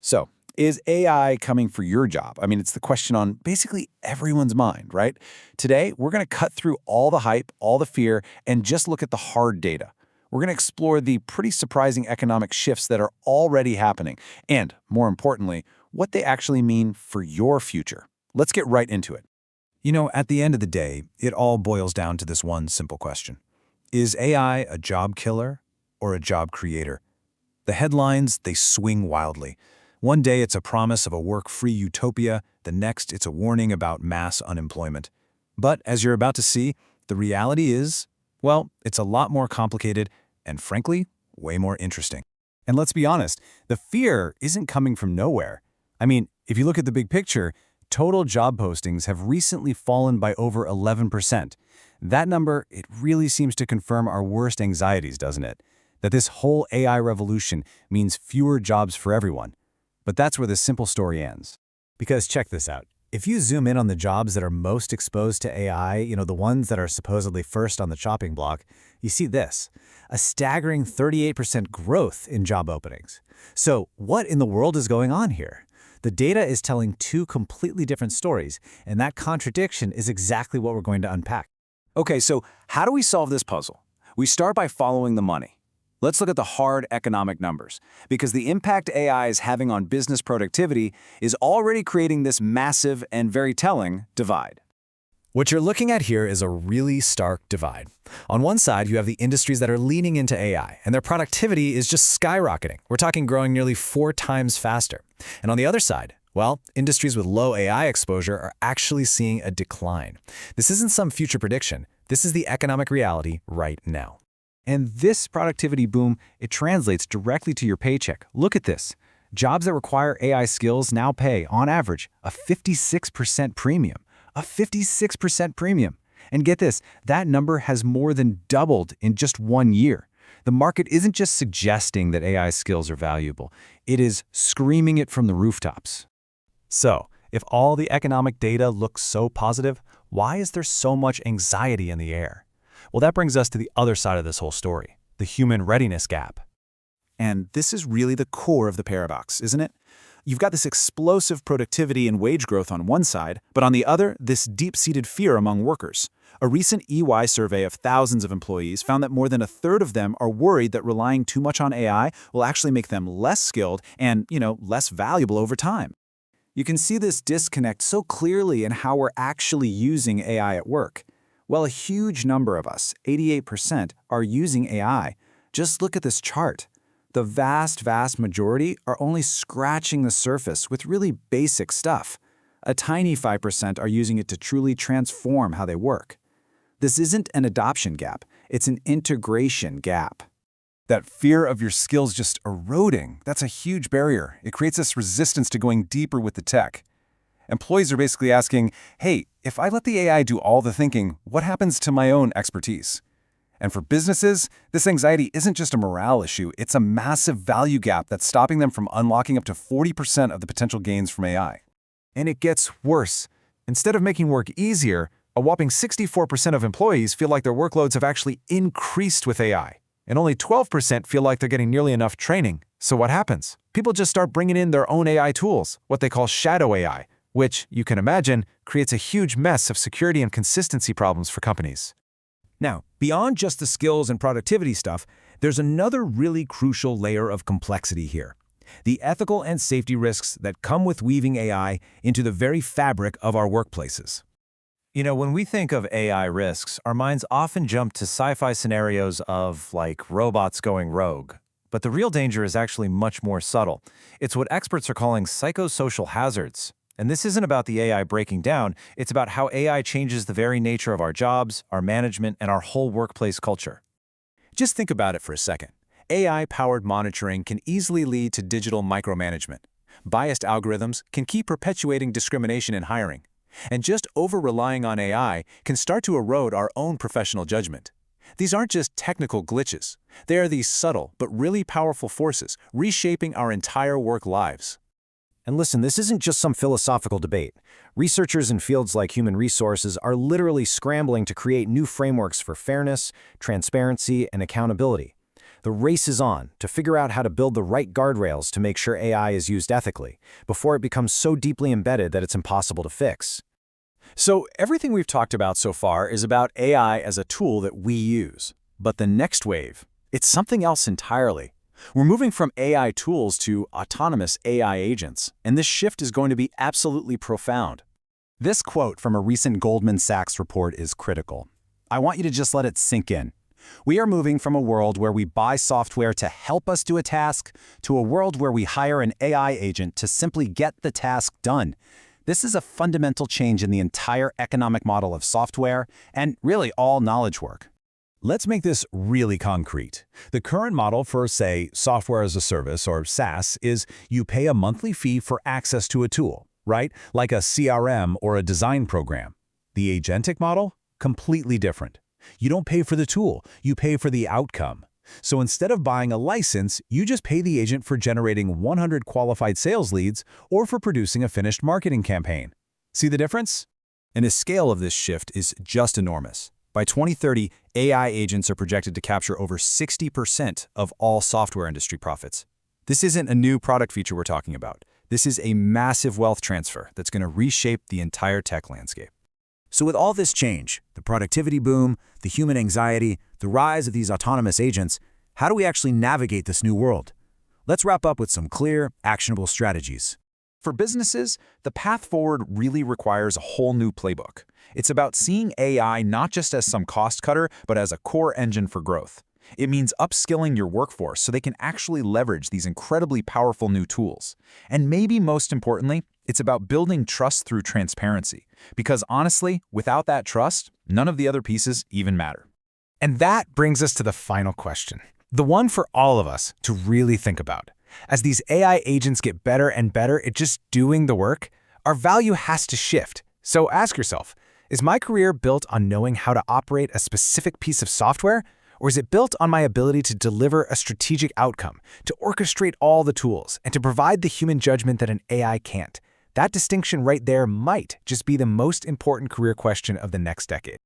So, is AI coming for your job? I mean, it's the question on basically everyone's mind, right? Today, we're going to cut through all the hype, all the fear, and just look at the hard data. We're going to explore the pretty surprising economic shifts that are already happening, and more importantly, what they actually mean for your future. Let's get right into it. At the end of the day, it all boils down to this one simple question. Is AI a job killer or a job creator? The headlines, they swing wildly. One day it's a promise of a work-free utopia, the next it's a warning about mass unemployment. But as you're about to see, the reality is, well, it's a lot more complicated and frankly, way more interesting. And let's be honest, the fear isn't coming from nowhere. I mean, if you look at the big picture, total job postings have recently fallen by over 11%. That number, it really seems to confirm our worst anxieties, doesn't it? That this whole AI revolution means fewer jobs for everyone. But that's where the simple story ends. Because check this out. If you zoom in on the jobs that are most exposed to AI, the ones that are supposedly first on the chopping block, you see this, a staggering 38% growth in job openings. So what in the world is going on here? The data is telling two completely different stories, and that contradiction is exactly what we're going to unpack. Okay, so how do we solve this puzzle? We start by following the money. Let's look at the hard economic numbers, because the impact AI is having on business productivity is already creating this massive and very telling divide. What you're looking at here is a really stark divide. On one side, you have the industries that are leaning into AI, and their productivity is just skyrocketing. We're talking growing nearly 4 times faster. And on the other side, well, industries with low AI exposure are actually seeing a decline. This isn't some future prediction. This is the economic reality right now. And this productivity boom, it translates directly to your paycheck. Look at this. Jobs that require AI skills now pay, on average, a 56% premium. A 56% premium. And get this, that number has more than doubled in just 1 year. The market isn't just suggesting that AI skills are valuable. It is screaming it from the rooftops. So, if all the economic data looks so positive, why is there so much anxiety in the air? Well, that brings us to the other side of this whole story, the human readiness gap. And this is really the core of the paradox, isn't it? You've got this explosive productivity and wage growth on one side, but on the other, this deep-seated fear among workers. A recent EY survey of thousands of employees found that more than a third of them are worried that relying too much on AI will actually make them less skilled and, less valuable over time. You can see this disconnect so clearly in how we're actually using AI at work. Well, a huge number of us, 88%, are using AI. Just look at this chart. The vast majority are only scratching the surface with really basic stuff. A tiny 5% are using it to truly transform how they work. This isn't an adoption gap, it's an integration gap. That fear of your skills just eroding, that's a huge barrier. It creates this resistance to going deeper with the tech. Employees are basically asking, hey, if I let the AI do all the thinking, what happens to my own expertise? And for businesses, this anxiety isn't just a morale issue, it's a massive value gap that's stopping them from unlocking up to 40% of the potential gains from AI. And it gets worse. Instead of making work easier, a whopping 64% of employees feel like their workloads have actually increased with AI. And only 12% feel like they're getting nearly enough training. So what happens? People just start bringing in their own AI tools, what they call shadow AI, which, you can imagine, creates a huge mess of security and consistency problems for companies. Now, beyond just the skills and productivity stuff, there's another really crucial layer of complexity here. The ethical and safety risks that come with weaving AI into the very fabric of our workplaces. When we think of AI risks, our minds often jump to sci-fi scenarios of, like, robots going rogue. But the real danger is actually much more subtle. It's what experts are calling psychosocial hazards. And this isn't about the AI breaking down, it's about how AI changes the very nature of our jobs, our management, and our whole workplace culture. Just think about it for a second. AI-powered monitoring can easily lead to digital micromanagement. Biased algorithms can keep perpetuating discrimination in hiring. And just over-relying on AI can start to erode our own professional judgment. These aren't just technical glitches. They are these subtle but really powerful forces reshaping our entire work lives. And listen, this isn't just some philosophical debate. Researchers in fields like human resources are literally scrambling to create new frameworks for fairness, transparency, and accountability. The race is on to figure out how to build the right guardrails to make sure AI is used ethically, before it becomes so deeply embedded that it's impossible to fix. So everything we've talked about so far is about AI as a tool that we use. But the next wave, it's something else entirely. We're moving from AI tools to autonomous AI agents, and this shift is going to be absolutely profound. This quote from a recent Goldman Sachs report is critical. I want you to just let it sink in. We are moving from a world where we buy software to help us do a task to a world where we hire an AI agent to simply get the task done. This is a fundamental change in the entire economic model of software and really all knowledge work. Let's make this really concrete. The current model for, say, software as a service or SaaS is you pay a monthly fee for access to a tool, right? Like a CRM or a design program. The agentic model? Completely different. You don't pay for the tool, you pay for the outcome. So instead of buying a license, you just pay the agent for generating 100 qualified sales leads or for producing a finished marketing campaign. See the difference? And the scale of this shift is just enormous. By 2030, AI agents are projected to capture over 60% of all software industry profits. This isn't a new product feature we're talking about. This is a massive wealth transfer that's going to reshape the entire tech landscape. So with all this change, the productivity boom, the human anxiety, the rise of these autonomous agents, how do we actually navigate this new world? Let's wrap up with some clear, actionable strategies. For businesses, the path forward really requires a whole new playbook. It's about seeing AI not just as some cost cutter, but as a core engine for growth. It means upskilling your workforce so they can actually leverage these incredibly powerful new tools. And maybe most importantly, it's about building trust through transparency. Because honestly, without that trust, none of the other pieces even matter. And that brings us to the final question, the one for all of us to really think about. As these AI agents get better and better at just doing the work, our value has to shift. So ask yourself, is my career built on knowing how to operate a specific piece of software? Or is it built on my ability to deliver a strategic outcome, to orchestrate all the tools, and to provide the human judgment that an AI can't? That distinction right there might just be the most important career question of the next decade.